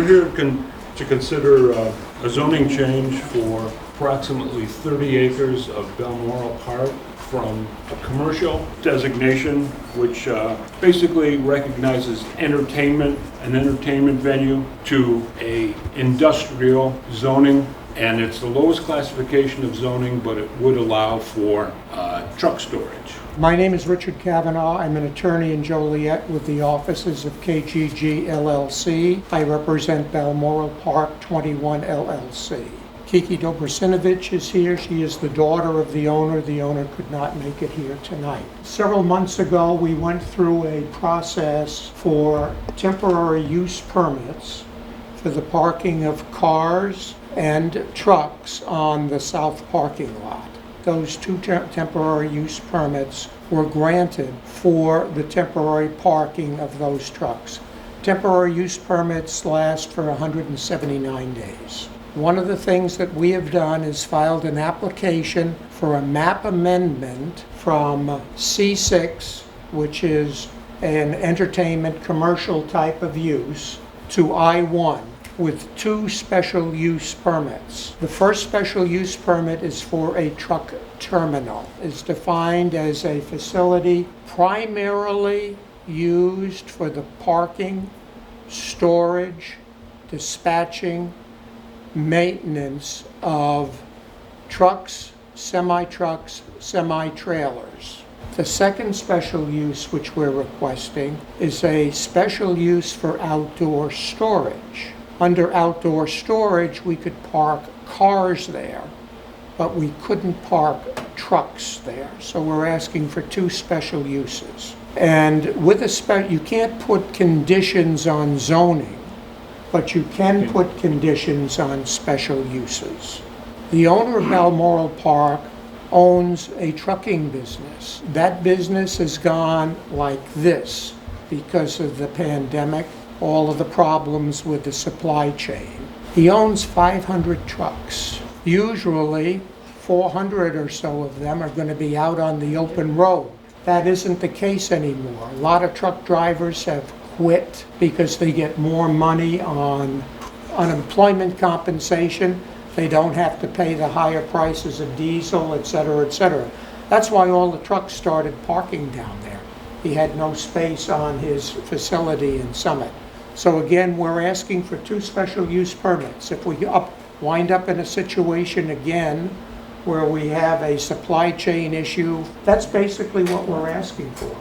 here to consider a zoning change for approximately 30 acres of Balmoral Park from a commercial designation, which basically recognizes an entertainment venue, to a industrial zoning. And it's the lowest classification of zoning, but it would allow for truck storage. My name is Richard Kavanagh. I'm an attorney in Joliet with the offices of KGG LLC. I represent Balmoral Park 21 LLC. Kiki Dobrasinovic is here. She is the daughter of the owner. The owner could not make it here tonight. Several months ago, we went through a process for temporary use permits for the parking of cars and trucks on the south parking lot. Those two temporary use permits were granted for the temporary parking of those trucks. Temporary use permits last for 179 days. One of the things that we have done is filed an application for a map amendment from C6, which is an entertainment commercial type of use, to I1 with two special use permits. The first special use permit is for a truck terminal. It's defined as a facility primarily used for the parking, storage, dispatching, maintenance of trucks, semi-trucks, semi-trailers. The second special use which we're requesting is a special use for outdoor storage. Under outdoor storage, we could park cars there, but we couldn't park trucks there. So we're asking for two special uses. And with you can't put conditions on zoning, but you can put conditions on special uses. The owner of Balmoral Park owns a trucking business. That business has gone like this because of the pandemic, all of the problems with the supply chain. He owns 500 trucks. Usually 400 or so of them are going to be out on the open road. That isn't the case anymore. A lot of truck drivers have quit because they get more money on unemployment compensation. They don't have to pay the higher prices of diesel, et cetera, et cetera. That's why all the trucks started parking down there. He had no space on his facility in Summit. So again, we're asking for two special use permits. If we wind up in a situation again where we have a supply chain issue, that's basically what we're asking for.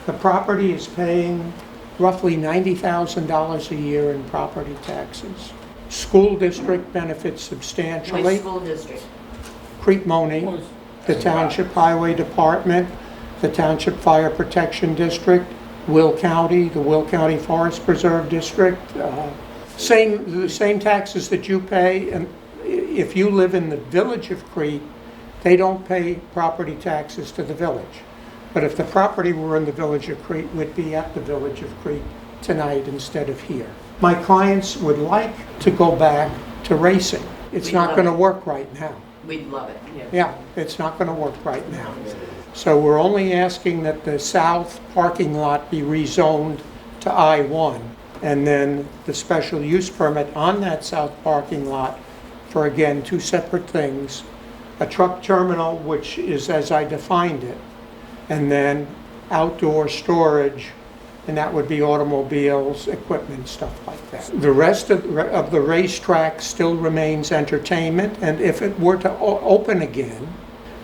The property is paying roughly $90,000 a year in property taxes. School district benefits substantially. Which school district? Crete Township, the Township Highway Department, the Township Fire Protection District, Will County, the Will County Forest Preserve District. The same taxes that you pay, and if you live in the village of Crete, they don't pay property taxes to the village. But if the property were in the village of Crete, we'd be at the village of Crete tonight instead of here. My clients would like to go back to racing. It's not going to work right now. We'd love it. Yeah, it's not going to work right now. So we're only asking that the south parking lot be rezoned to I1, and then the special use permit on that south parking lot for, again, two separate things. A truck terminal, which is as I defined it, and then outdoor storage, and that would be automobiles, equipment, stuff like that. The rest of the racetrack still remains entertainment, and if it were to open again,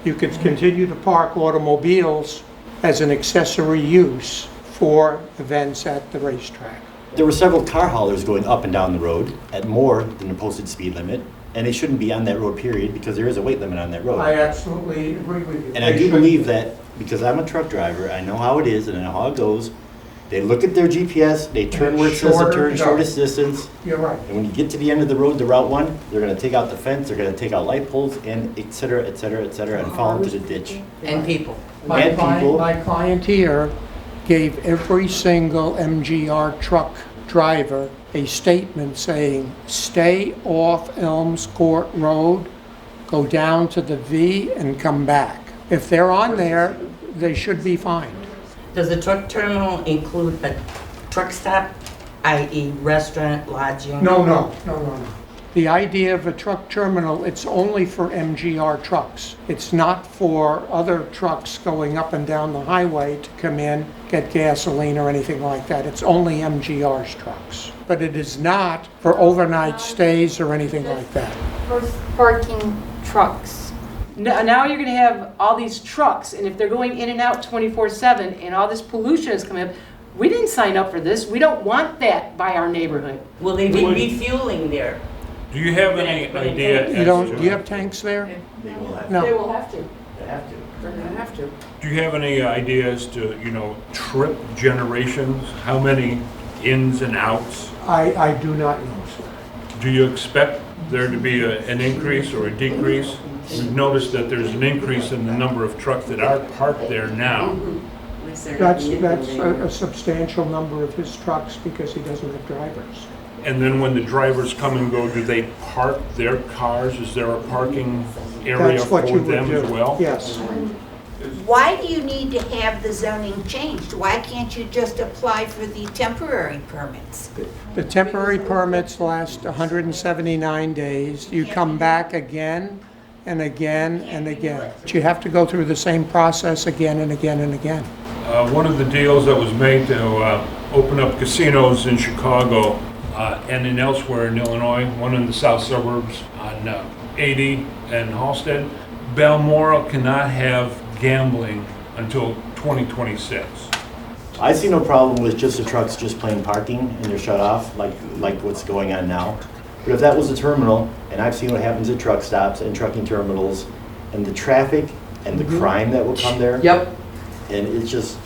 you could continue to park automobiles as an accessory use for events at the racetrack. There were several car haulers going up and down the road at more than the posted speed limit, and they shouldn't be on that road, period, because there is a weight limit on that road. I absolutely agree with you. And I do believe that, because I'm a truck driver, I know how it is and I know how it goes. They look at their GPS, they turn where it says to turn, shortest distance. You're right. And when you get to the end of the road, the Route 1, they're going to take out the fence, they're going to take out light poles, and et cetera, et cetera, et cetera, and fall into the ditch. And people. My client here gave every single MGR truck driver a statement saying, stay off Elms Court Road, go down to the V and come back. If they're on there, they should be fined. Does the truck terminal include a truck stop i.e. restaurant, lodging? No. The idea of a truck terminal, it's only for MGR trucks. It's not for other trucks going up and down the highway to come in, get gasoline or anything like that. It's only MGR's trucks. But it is not for overnight stays or anything like that. For parking trucks. Now you're gonna have all these trucks, and if they're going in and out 24/7, and all this pollution is coming up, we didn't sign up for this. We don't want that by our neighborhood. Will they be refueling there? Do you have any idea? You don't, do you have tanks there? They will have, No. will have to. they have to. They're gonna have to. Do you have any idea as to, trip generations? How many ins and outs? I do not know, sir. Do you expect there to be an increase or a decrease? We've noticed that there's an increase in the number of trucks that are parked there now. That's a substantial number of his trucks because he doesn't have drivers. And then when the drivers come and go, do they park their cars? Is there a parking area That's for what you would them do. as well? Yes. Why do you need to have the zoning changed? Why can't you just apply for the temporary permits? The temporary permits last 179 days. You come back again and again and again. But you have to go through the same process again and again and again. One of the deals that was made to open up casinos in Chicago and in elsewhere in Illinois, one in the south suburbs on 80 and Halsted, Balmoral cannot have gambling until 2026. I see no problem with just the trucks just plain parking and they're shut off like what's going on now. But if that was a terminal, and I've seen what happens at truck stops and trucking terminals, and the traffic and the crime that will come there. Yep. And it's just,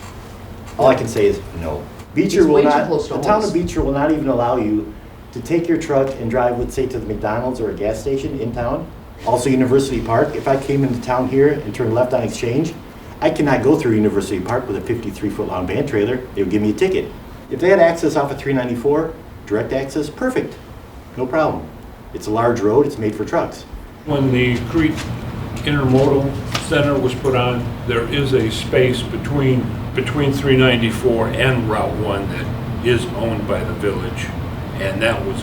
all I can say is no. Beecher It's will way too not, close to the town homes. of Beecher will not even allow you to take your truck and drive, let's say, to the McDonald's or a gas station in town. Also University Park, if I came into town here and turned left on Exchange, I cannot go through University Park with a 53-foot long van trailer. They would give me a ticket. If they had access off of 394, direct access, perfect. No problem. It's a large road, it's made for trucks. When the Crete Intermodal Center was put on, there is a space between 394 and Route 1 that is owned by the village. And that was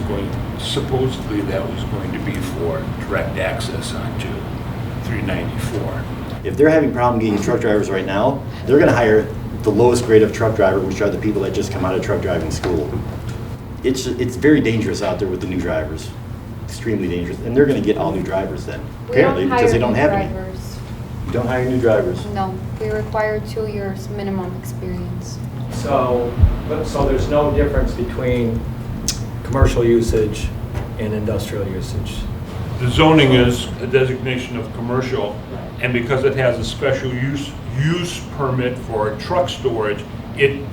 supposedly that was going to be for direct access onto 394. If they're having problem getting truck drivers right now, they're gonna hire the lowest grade of truck driver, which are the people that just come out of truck driving school. It's very dangerous out there with the new drivers, extremely dangerous, and they're gonna get all new drivers then, apparently, because they don't have any. You don't hire new drivers. No, we require 2 years minimum experience. So there's no difference between commercial usage and industrial usage? The zoning is a designation of commercial, and because it has a special use permit for truck storage, it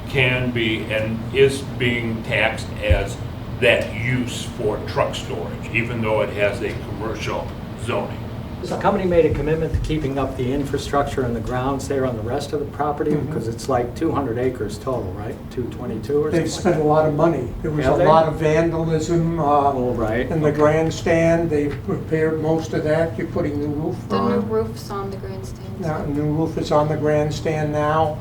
can be and is being taxed as that use for truck storage, even though it has a commercial zoning. The company made a commitment to keeping up the infrastructure and the grounds there on the rest of the property, because it's like 200 acres total, right? 222 or They've something? spent a lot of money. There was a Have they? lot of vandalism Oh, right. in the grandstand. They've repaired most of that. You're putting new roof The new on. roof's on the grandstand. Now, a new roof is on the grandstand now.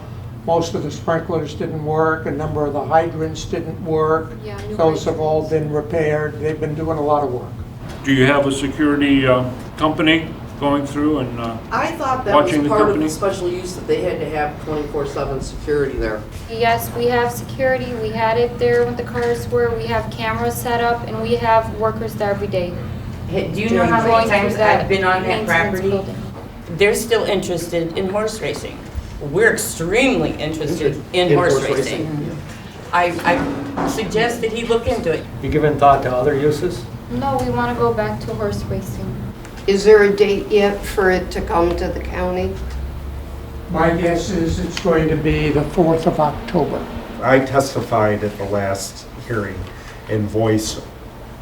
Most of the sprinklers didn't work. A number of the hydrants didn't work. Yeah, new Those have all hydrants. been repaired. They've been doing a lot of work. Do you have a security company going through and I thought that was watching the part of company? the special use, that they had to have 24/7 security there. Yes, we have security. We had it there when the cars were. We have cameras set up, and we have workers there every day. Hey, do you know how Going many through times I've been on that maintenance property? building. They're still interested in horse racing. We're extremely interested in horse racing. I suggest that he look into it. You given thought to other uses? No, we want to go back to horse racing. Is there a date yet for it to come to the county? My guess is it's going to be the 4th of October. I testified at the last hearing and voiced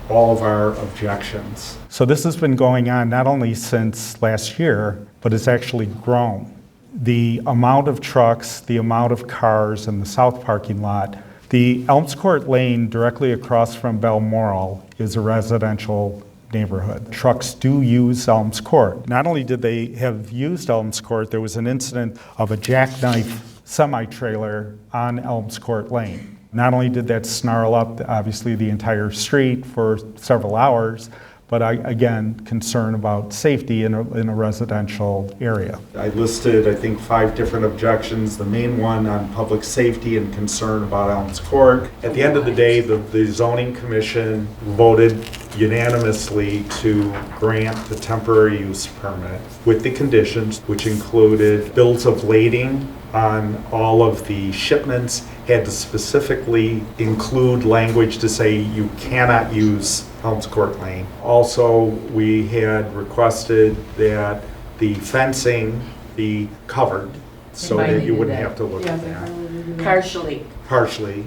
all of our objections. So this has been going on not only since last year, but it's actually grown. The amount of trucks, the amount of cars in the south parking lot. The Elms Court Lane directly across from Balmoral is a residential neighborhood. Trucks do use Elms Court. Not only did they have used Elms Court, there was an incident of a jackknife semi-trailer on Elms Court Lane. Not only did that snarl up, obviously, the entire street for several hours, but again, concern about safety in a residential area. I listed, I think, 5 different objections. The main one on public safety and concern about Elms Court. At the end of the day, the zoning commission voted unanimously to grant the temporary use permit with the conditions, which included bills of lading on all of the shipments, had to specifically include language to say you cannot use Elms Court Lane. Also, we had requested that the fencing be covered so that you wouldn't have to look at that. Partially. Partially.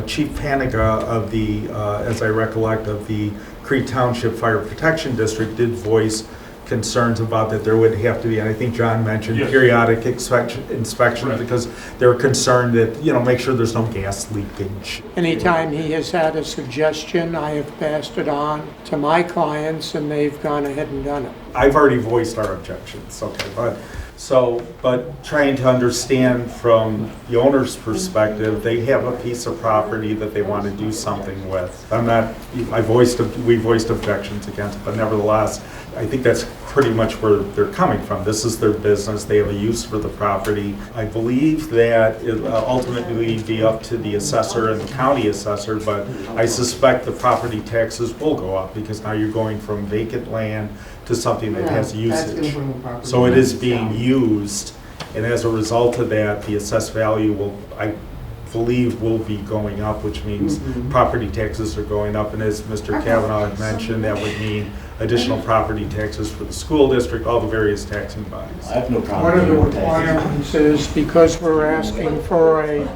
Chief Kavanagh of the, as I recollect, of the Crete Township Fire Protection District did voice concerns about that there would have to be, and I think John mentioned, Yes, periodic inspection because they're concerned that, make sure there's no gas leakage. Anytime he has had a suggestion, I have passed it on to my clients, and they've gone ahead and done it. I've already voiced our objections, okay, but trying to understand from the owner's perspective, they have a piece of property that they want to do something with. We voiced objections against it, but nevertheless, I think that's pretty much where they're coming from. This is their business, they have a use for the property. I believe that it ultimately be up to the assessor and the county assessor, but I suspect the property taxes will go up because now you're going from vacant land to something that has usage. So it is being used, and as a result of that, the assessed value will, I believe, will be going up, which means property taxes are going up. And as Mr. Kavanagh had mentioned, that would mean additional property taxes for the school district, all the various taxing bodies. I have no problem. One of the with taxes. requirements is, because we're asking for a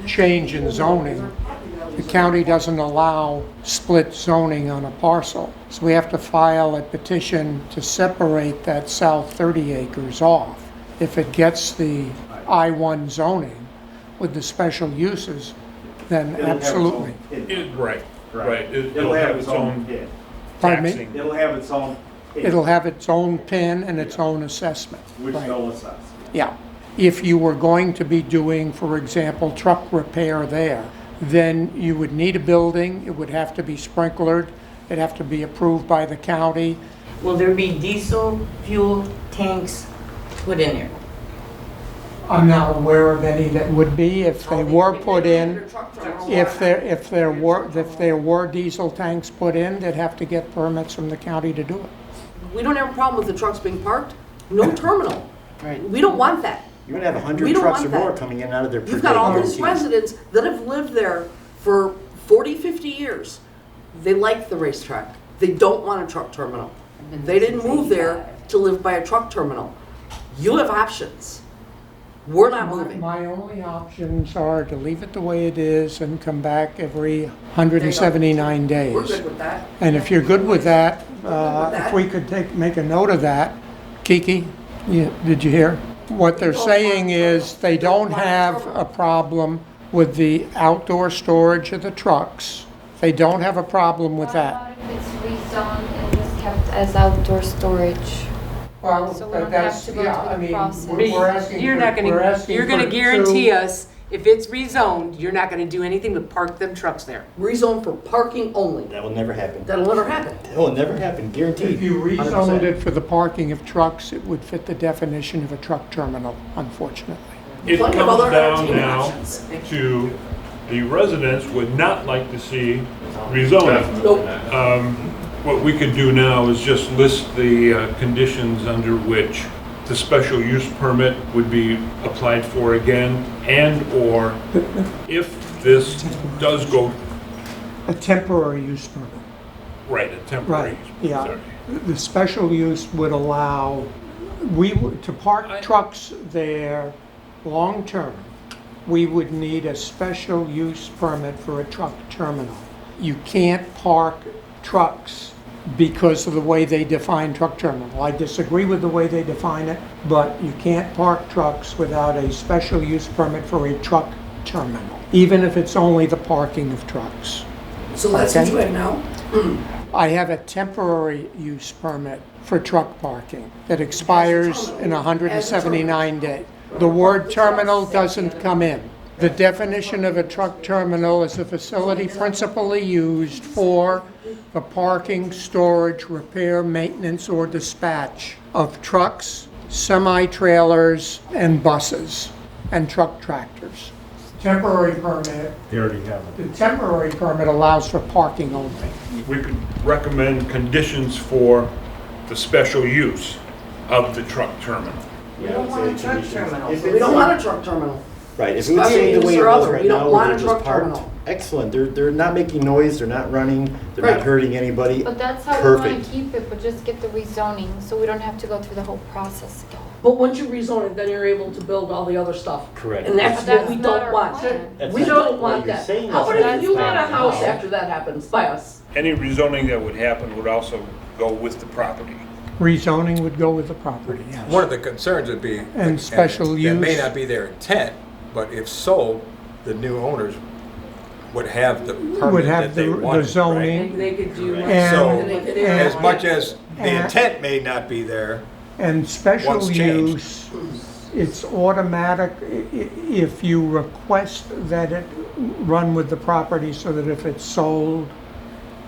change in zoning, the county doesn't allow split zoning on a parcel. So we have to file a petition to separate that south 30 acres off. If it gets the I-1 zoning with the special uses, then absolutely. Right. It'll have its own PIN. Pardon me? taxing. It'll have its own PIN, It'll have its own PIN and its own assessment. which Right. they'll assess. Yeah. If you were going to be doing, for example, truck repair there, then you would need a building, it would have to be sprinklered, it'd have to be approved by the county. Will there be diesel fuel tanks put in there? I'm not aware of any that would be. If they were put in, if there were diesel tanks put in, they'd have to get permits from the county to do it. We don't have a problem with the trucks being parked. No terminal. Right. We don't want that. You're gonna have We 100 don't trucks or want that. more coming in and out of there per day. You've got all these guaranteed. residents that have lived there for 40, 50 years. They like the racetrack. They don't want a truck terminal. They didn't move there to live by a truck terminal. You have options. We're not moving. My only options are to leave it the way it is and come back every 179 days. We're good with that. And if you're good with that, that. if we could make a note of that. Kiki, did you hear? What they're saying is they don't have a problem with the outdoor storage of the trucks. They don't have a problem with that. What about if it's rezoned and just kept as outdoor storage? Well, So we don't have to go through the process. we're asking You're for- not we're gonna, asking you're gonna for guarantee two- us, if it's rezoned, you're not gonna do anything but park them trucks there. Rezone for parking only. That will never happen. That'll never happen. That will never happen, guaranteed. If you 100%. rezoned it for the parking of trucks, it would fit the definition of a truck terminal, unfortunately. It Plenty comes of other down entertainment now options. to the residents would not like to see rezoning. Nope. What we could do now is just list the conditions under which the special use permit would be applied for again, and/or if this does go, A temporary use permit. right, a temporary. Right, yeah. Sorry. The special use would allow, to park trucks there long-term, we would need a special use permit for a truck terminal. You can't park trucks because of the way they define truck terminal. I disagree with the way they define it, but you can't park trucks without a special use permit for a truck terminal, even if it's only the parking of trucks. So that's what Okay. you have now? I have a temporary use permit for truck parking that expires in 179 days. The word terminal doesn't come in. The definition of a truck terminal is a facility principally used for the parking, storage, repair, maintenance, or dispatch of trucks, semi-trailers, and buses, and truck tractors. Temporary permit, They already have it. the temporary permit allows for parking only. We could recommend conditions for the special use of the truck terminal. We don't want a truck terminal. If We it's- don't want a truck terminal. Right, if we would Special say the use way it or was other, right we don't now, want where a they're truck just parked, terminal. excellent, they're not making noise, they're not running, they're Right. not hurting anybody. But that's how we want Perfect. to keep it, but just get the rezoning, so we don't have to go through the whole process again. But once you rezone it, then you're able to build all the other stuff. Correct. And that's But what we that's not don't our want. plan. That's We not don't what want you're that. saying, How about that's if you not want a the house plan. after that happens by us? Any rezoning that would happen would also go with the property. Rezoning would go with the property, yes. One of the concerns would be. And special That may use. not be their intent, but if so, the new owners would have the Would permit have that they the wanted, zoning. right? And they could do. And- So, And they could- as much as the and- intent may not be there, And special Once changed. use, it's automatic if you request that it run with the property, so that if it's sold,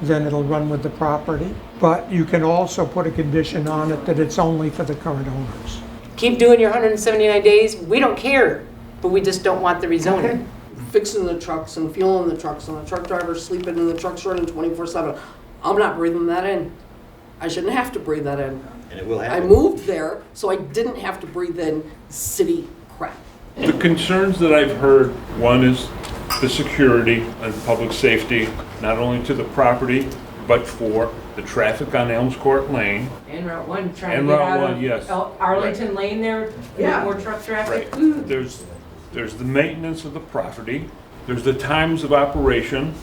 then it'll run with the property. But you can also put a condition on it that it's only for the current owners. Keep doing your 179 days, we don't care, but we just don't want the rezoning. Fixing the trucks and fueling the trucks and the truck drivers sleeping and the trucks running 24/7. I'm not breathing that in. I shouldn't have to breathe that in. And it will I happen. moved there, so I didn't have to breathe in city crap. The concerns that I've heard, one is the security and public safety, not only to the property, but for the traffic on Elms Court Lane. And Route 1, trying to And get Route out 1, of yes. Arlington Lane there, Yeah. more truck traffic. Right. There's the maintenance of the property, there's the times of operation,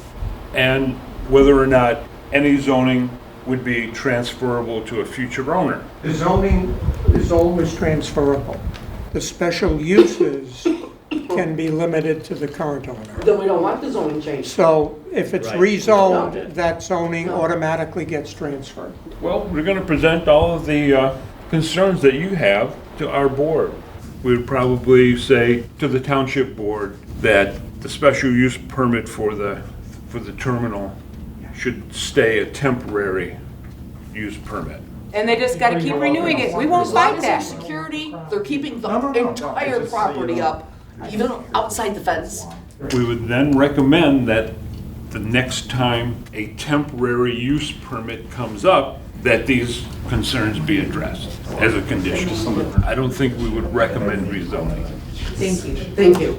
and whether or not any zoning would be transferable to a future owner. The zoning is always transferable. The special uses can be limited to the current owner. Then we don't want the zoning change. So if it's Right. rezoned, that zoning automatically gets transferred. Well, we're going to present all of the concerns that you have to our board. We would probably say to the township board that the special use permit for the terminal should stay a temporary use permit. And they just gotta keep renewing it, we won't As long fight as that. there's security, they're keeping the entire property up, even outside the fence. We would then recommend that the next time a temporary use permit comes up, that these concerns be addressed as a condition. I don't think we would recommend rezoning. Thank you. Thank you.